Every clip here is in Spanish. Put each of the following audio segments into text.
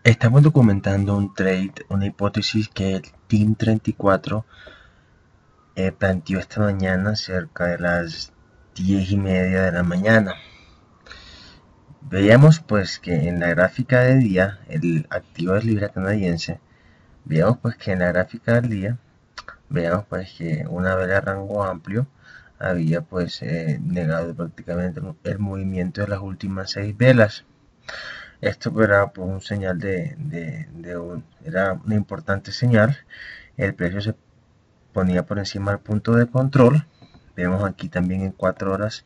Estamos documentando un trade, una hipótesis que el Team 34 planteó esta mañana cerca de las 10:30 de la mañana. Veíamos pues que en la gráfica de día, el activo de libra canadiense, veíamos pues que en la gráfica del día, veíamos pues que una vela de rango amplio había pues negado prácticamente el movimiento de las últimas 6 velas. Esto era pues un señal era una importante señal. El precio se ponía por encima del punto de control. Vemos aquí también en 4 horas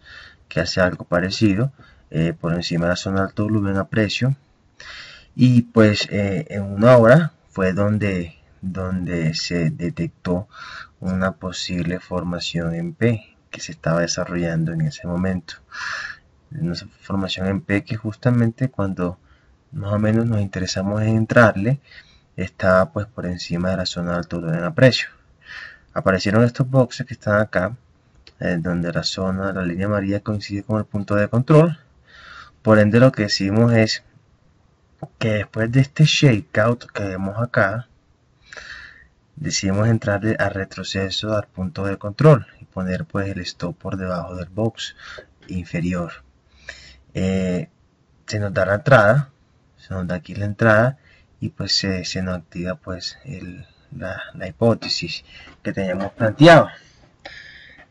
que hace algo parecido, por encima de la zona de alto volumen a precio. Y pues en 1 hora fue donde se detectó una posible formación en P que se estaba desarrollando en ese momento. Una formación en P que justamente cuando más o menos nos interesamos en entrarle, estaba pues por encima de la zona de alto volumen a precio. Aparecieron estos boxes que están acá, donde la línea amarilla coincide con el punto de control. Por ende lo que decimos es que después de este shakeout que vemos acá, decidimos entrarle a retroceso al punto de control y poner pues el stop por debajo del box inferior. Se nos da la entrada, se nos da aquí la entrada y pues se nos activa pues la hipótesis que teníamos planteado.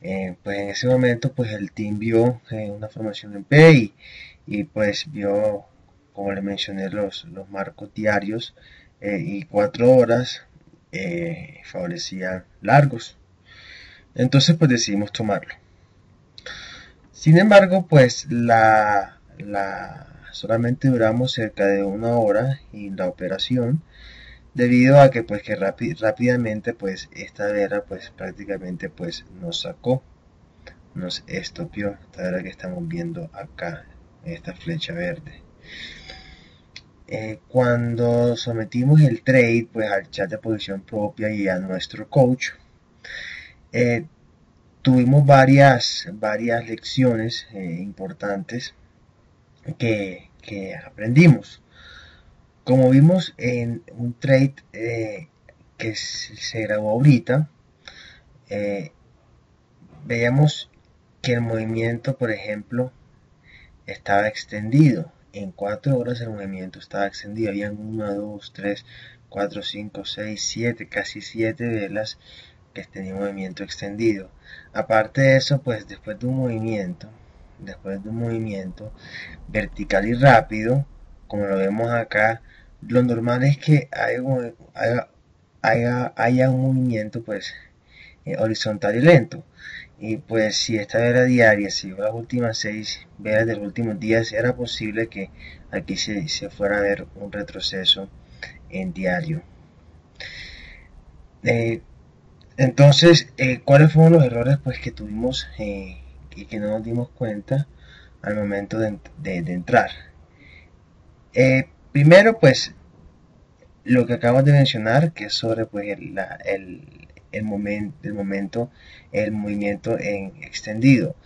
Pues en ese momento pues el team vio una formación en P y pues vio, como le mencioné, los marcos diarios y 4 horas favorecían largos. Entonces pues decidimos tomarlo. Sin embargo, pues solamente duramos cerca de 1 hora en la operación, debido a que pues que rápidamente pues esta vela pues prácticamente pues nos sacó, nos estopió, esta vela que estamos viendo acá, esta flecha verde. Cuando sometimos el trade pues al chat de posición propia y a nuestro coach, tuvimos varias lecciones importantes que aprendimos. Como vimos en un trade que se grabó ahorita, veíamos que el movimiento, por ejemplo, estaba extendido. En 4 horas el movimiento estaba extendido. Habían 1, 2, 3, 4, 5, 6, 7, casi 7 velas que tenían movimiento extendido. Aparte de eso, pues después de un movimiento vertical y rápido, como lo vemos acá, lo normal es que haya un movimiento pues horizontal y lento. Y pues si esta vela diaria siguió las últimas 6 velas de los últimos días, era posible que aquí se fuera a ver un retroceso en diario. Entonces, ¿cuáles fueron los errores pues que tuvimos y que no nos dimos cuenta al momento de entrar? Primero, pues lo que acabas de mencionar, que es sobre pues el momento, el movimiento en extendido.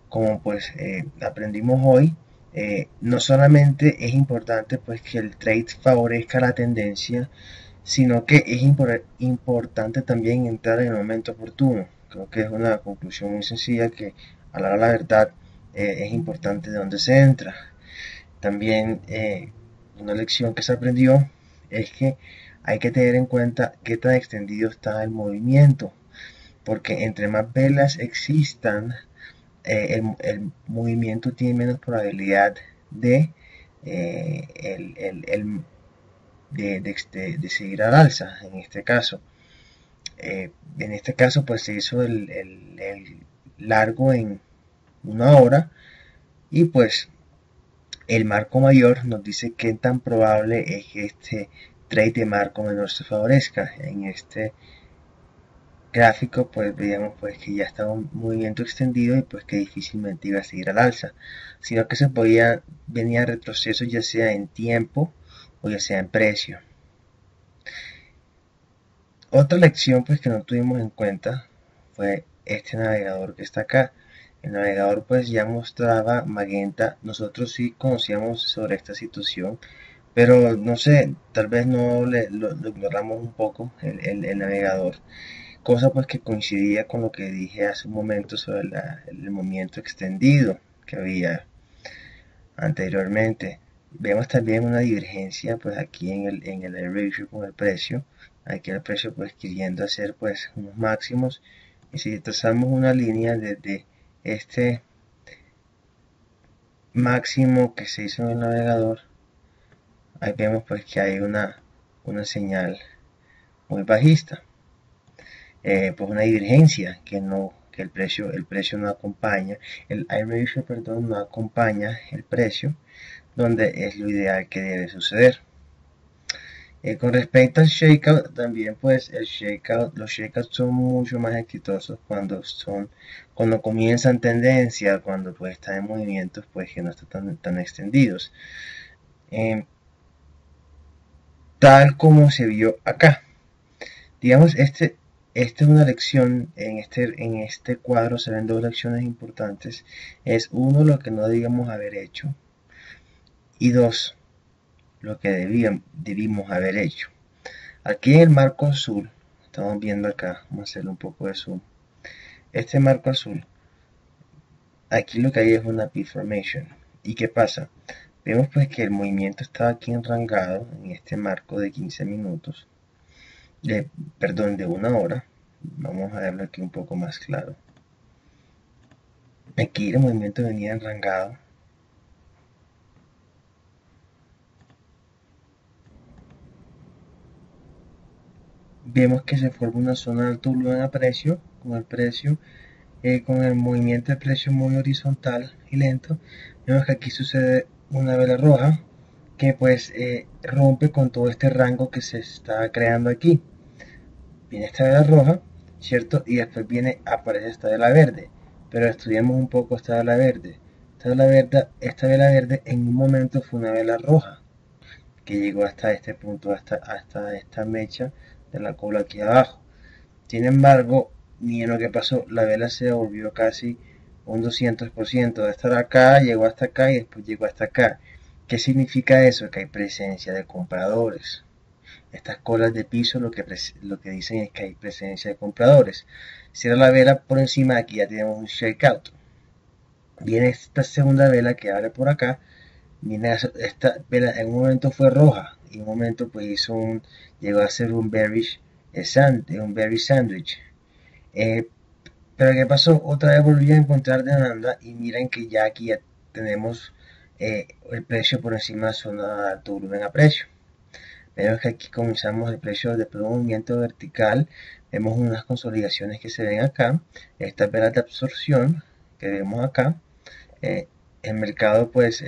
Como pues aprendimos hoy, no solamente es importante pues que el trade favorezca la tendencia, sino que es importante también entrar en el momento oportuno. Creo que es una conclusión muy sencilla que a la verdad es importante de dónde se entra. También una lección que se aprendió es que hay que tener en cuenta qué tan extendido está el movimiento, porque entre más velas existan, el movimiento tiene menos probabilidad de, de seguir al alza en este caso. Pues se hizo el largo en 1 hora y pues el marco mayor nos dice qué tan probable es que este trade de marco menor se favorezca. En este gráfico pues veíamos pues que ya estaba un movimiento extendido y pues que difícilmente iba a seguir al alza, sino que se podía venir a retroceso ya sea en tiempo o ya sea en precio. Otra lección pues que no tuvimos en cuenta fue este navegador que está acá. El navegador pues ya mostraba magenta. Nosotros sí conocíamos sobre esta situación pero no sé, tal vez no lo ignoramos un poco el navegador, cosa pues que coincidía con lo que dije hace un momento sobre el movimiento extendido que había anteriormente. Vemos también una divergencia pues aquí en el air ratio con el precio, aquí el precio pues queriendo hacer pues unos máximos, y si trazamos una línea desde este máximo que se hizo en el navegador, ahí vemos pues que hay una señal muy bajista, pues una divergencia que el precio no acompaña, el air ratio, perdón, no acompaña el precio, donde es lo ideal que debe suceder. Con respecto al shakeout, también pues los shakeouts son mucho más exitosos cuando comienzan tendencia, cuando pues están en movimientos pues que no están tan extendidos. Eh, Tal como se vio acá. Digamos, esta es una lección, en este cuadro se ven dos lecciones importantes. Es uno, lo que no debíamos haber hecho, y dos, lo que debimos haber hecho. Aquí en el marco azul, estamos viendo acá, vamos a hacerle un poco de zoom. Este marco azul, aquí lo que hay es una P-formation. ¿Y qué pasa? Vemos pues que el movimiento está aquí enrangado en este marco de 15 minutos, de, perdón, de una hora. Vamos a verlo aquí un poco más claro. Aquí el movimiento venía enrangado. Vemos que se forma una zona de alto volumen a precio, con el movimiento de precio muy horizontal y lento. Vemos que aquí sucede una vela roja que pues rompe con todo este rango que se está creando aquí. Viene esta vela roja, ¿cierto? Y después aparece esta vela verde. Pero estudiamos un poco esta vela verde. Esta vela verde en un momento fue una vela roja que llegó hasta este punto, hasta esta mecha de la cola aquí abajo. Sin embargo, miren lo que pasó, la vela se volvió casi un 200%, de estar acá, llegó hasta acá y después llegó hasta acá. ¿Qué significa eso? Que hay presencia de compradores. Estas colas de piso lo que dicen es que hay presencia de compradores. Cierra la vela por encima, aquí ya tenemos un shakeout. Viene esta segunda vela que abre por acá. Viene esta vela, en un momento fue roja y en un momento pues llegó a ser un bearish sandwich. Eh, pero ¿qué pasó? Otra vez volví a encontrar demanda y miren que ya aquí ya tenemos el precio por encima de zona de alto volumen a precio. Vemos que aquí comenzamos el precio de un movimiento vertical. Vemos unas consolidaciones que se ven acá. Estas velas de absorción que vemos acá. Eh, el mercado pues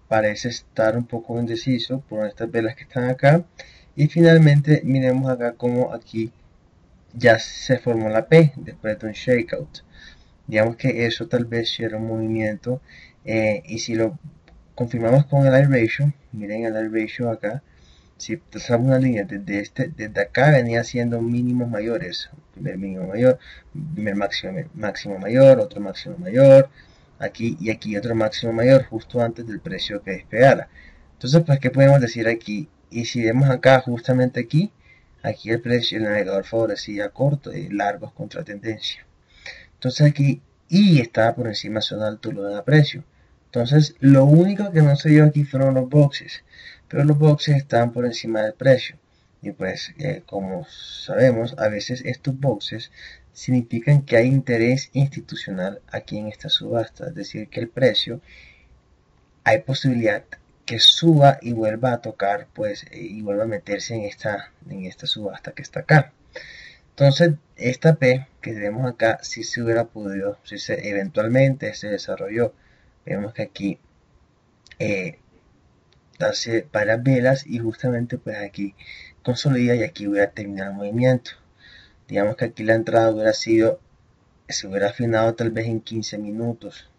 parece estar un poco indeciso por estas velas que están acá. Y finalmente miremos acá como aquí ya se formó la P después de un shakeout. Digamos que eso tal vez era un movimiento, y si lo confirmamos con el I ratio, miren el I ratio acá, si trazamos una línea desde acá venía siendo mínimos mayores, primer mínimo mayor, primer máximo mayor, otro máximo mayor, aquí y aquí otro máximo mayor, justo antes del precio que despegara. Entonces, pues, ¿qué podemos decir aquí? Y si vemos acá, justamente aquí el precio, el navegador favorecía cortos y largos contra tendencia. Entonces aquí, y estaba por encima de zona de alto de precio. Entonces, lo único que no se dio aquí fueron los boxes, pero los boxes estaban por encima del precio. Y pues, como sabemos, a veces estos boxes significan que hay interés institucional aquí en esta subasta, es decir, que el precio hay posibilidad que suba y vuelva a tocar, pues, y vuelva a meterse en esta subasta que está acá. Entonces, esta P que tenemos acá, si se hubiera podido, eventualmente se desarrolló. Vemos que aquí hace varias velas y justamente pues aquí consolida y aquí voy a terminar el movimiento. Digamos que aquí la entrada se hubiera afinado tal vez en 15 minutos.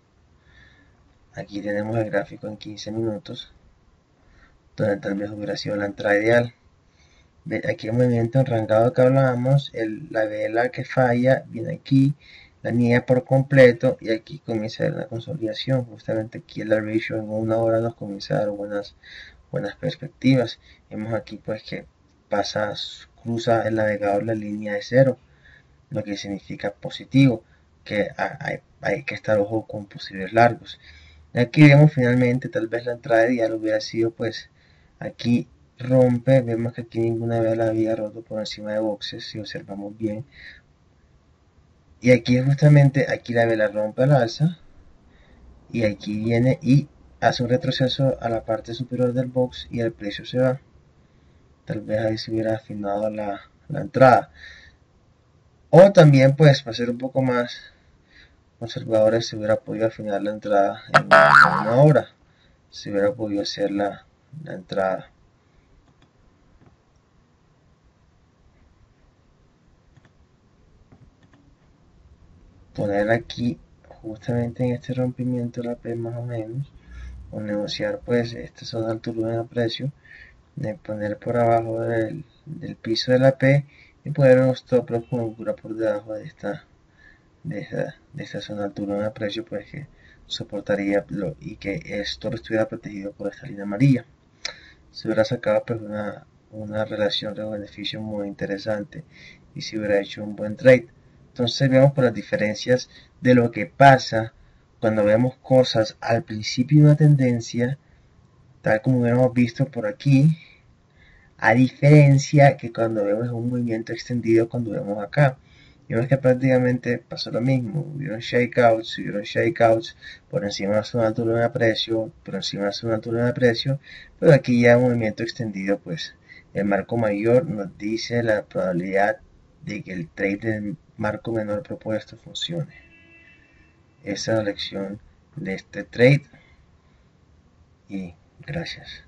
Aquí tenemos el gráfico en 15 minutos, donde tal vez hubiera sido la entrada ideal. Aquí el movimiento enrangado que hablábamos, la vela que falla viene aquí, la niega por completo y aquí comienza la consolidación. Justamente aquí el ratio en una hora nos comienza a dar buenas perspectivas. Vemos aquí pues que cruza el navegador la línea de cero, lo que significa positivo, que hay que estar ojo con posibles largos. Aquí vemos finalmente tal vez la entrada de diálogo hubiera sido pues aquí rompe, vemos que aquí ninguna vela había roto por encima de boxes si observamos bien, y aquí justamente aquí la vela rompe al alza y aquí viene y hace un retroceso a la parte superior del box y el precio se va. Tal vez ahí se hubiera afinado la entrada, o también pues para ser un poco más conservadores se hubiera podido afinar la entrada en una hora, se hubiera podido hacer la entrada. Poner aquí justamente en este rompimiento la P más o menos, o negociar pues esta zona de volumen a precio, de poner por abajo del piso de la P y poner unos stop loss con figura por debajo de esta zona de volumen a precio, pues que soportaría y que esto estuviera protegido por esta línea amarilla. Se hubiera sacado pues una relación de beneficio muy interesante y se hubiera hecho un buen trade. Entonces vemos por las diferencias de lo que pasa cuando vemos cosas al principio de una tendencia, tal como hubiéramos visto por aquí, a diferencia que cuando vemos un movimiento extendido cuando vemos acá. Vemos que prácticamente pasó lo mismo, hubieron shakeouts por encima de su altura de precio, por encima de su altura de precio, pero aquí ya un movimiento extendido, pues el marco mayor nos dice la probabilidad de que el trade del marco menor propuesto funcione. Esa es la lección de este trade y gracias.